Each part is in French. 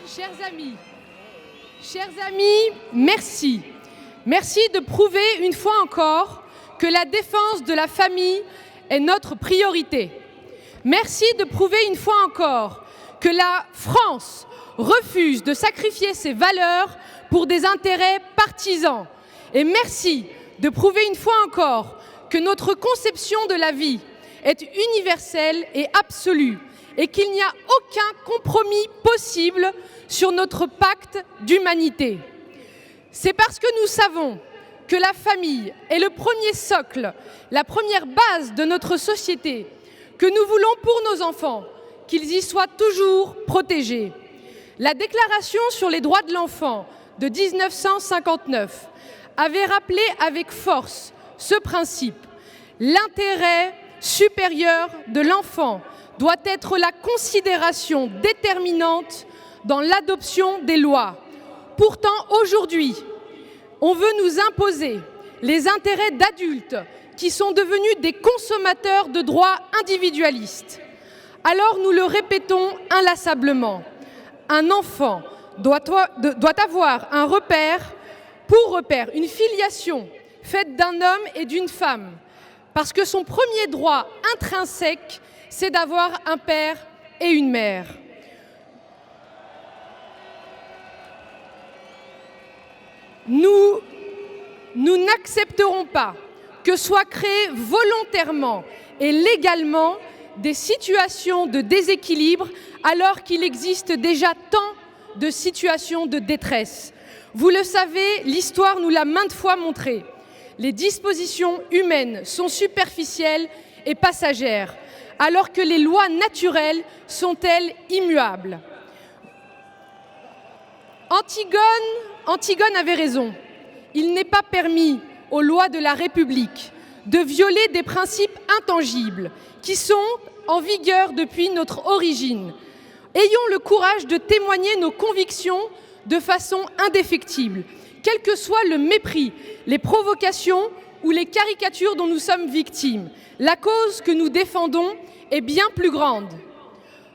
Chers amis, merci. Merci de prouver une fois encore que la défense de la famille est notre priorité. Merci de prouver une fois encore que la France refuse de sacrifier ses valeurs pour des intérêts partisans. Et merci de prouver une fois encore que notre conception de la vie est universelle et absolue et qu'il n'y a aucun compromis possible sur notre pacte d'humanité. C'est parce que nous savons que la famille est le premier socle, la première base de notre société, que nous voulons pour nos enfants qu'ils y soient toujours protégés. La Déclaration sur les droits de l'enfant de 1959 avait rappelé avec force ce principe. L'intérêt supérieur de l'enfant doit être la considération déterminante dans l'adoption des lois. Pourtant, aujourd'hui, on veut nous imposer les intérêts d'adultes qui sont devenus des consommateurs de droits individualistes. Alors nous le répétons inlassablement, un enfant doit avoir un repère, une filiation faite d'un homme et d'une femme, parce que son premier droit intrinsèque, c'est d'avoir un père et une mère. Nous n'accepterons pas que soient créées volontairement et légalement des situations de déséquilibre alors qu'il existe déjà tant de situations de détresse. Vous le savez, l'histoire nous l'a maintes fois montré. Les dispositions humaines sont superficielles et passagères, alors que les lois naturelles sont, elles, immuables. Antigone avait raison. Il n'est pas permis aux lois de la République de violer des principes intangibles qui sont en vigueur depuis notre origine. Ayons le courage de témoigner nos convictions de façon indéfectible, quel que soit le mépris, les provocations ou les caricatures dont nous sommes victimes. La cause que nous défendons est bien plus grande.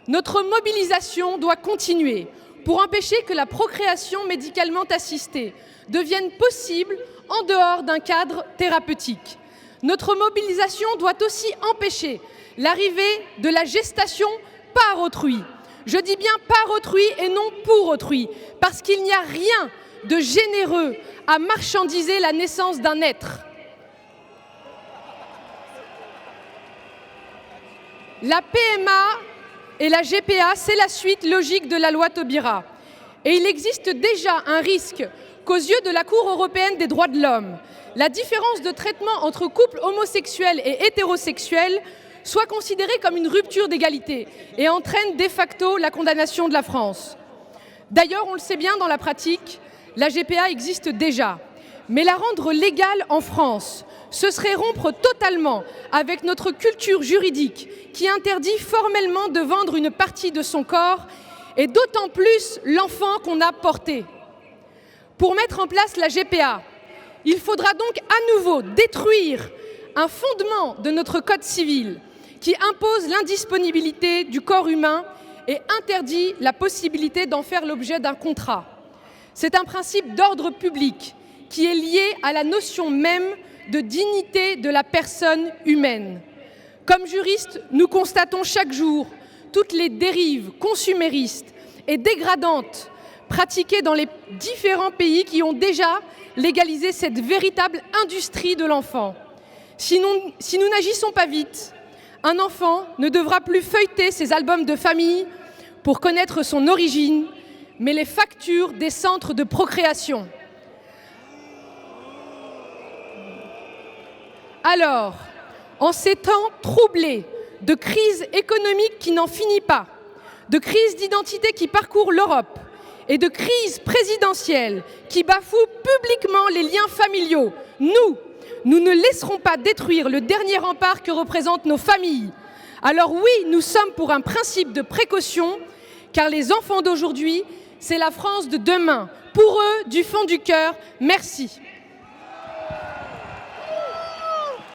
Notre mobilisation doit continuer pour empêcher que la procréation médicalement assistée devienne possible en dehors d'un cadre thérapeutique. Notre mobilisation doit aussi empêcher l'arrivée de la gestation par autrui. Je dis bien par autrui et non pour autrui, parce qu'il n'y a rien de généreux à marchandiser la naissance d'un être. La PMA et la GPA, c'est la suite logique de la loi Taubira. Et il existe déjà un risque qu'aux yeux de la Cour européenne des droits de l'homme, la différence de traitement entre couples homosexuels et hétérosexuels soit considérée comme une rupture d'égalité et entraîne de facto la condamnation de la France. D'ailleurs, on le sait bien dans la pratique, la GPA existe déjà. Mais la rendre légale en France, ce serait rompre totalement avec notre culture juridique qui interdit formellement de vendre une partie de son corps et d'autant plus l'enfant qu'on a porté. Pour mettre en place la GPA, il faudra donc à nouveau détruire un fondement de notre code civil qui impose l'indisponibilité du corps humain et interdit la possibilité d'en faire l'objet d'un contrat. C'est un principe d'ordre public qui est lié à la notion même de dignité de la personne humaine. Comme juristes, nous constatons chaque jour toutes les dérives consuméristes et dégradantes pratiquées dans les différents pays qui ont déjà légalisé cette véritable industrie de l'enfant. Si nous n'agissons pas vite, un enfant ne devra plus feuilleter ses albums de famille pour connaître son origine, mais les factures des centres de procréation. Alors, en ces temps troublés de crise économique qui n'en finit pas, de crise d'identité qui parcourt l'Europe et de crise présidentielle qui bafoue publiquement les liens familiaux, nous ne laisserons pas détruire le dernier rempart que représentent nos familles. Alors oui, nous sommes pour un principe de précaution, car les enfants d'aujourd'hui, c'est la France de demain. Pour eux, du fond du cœur, merci.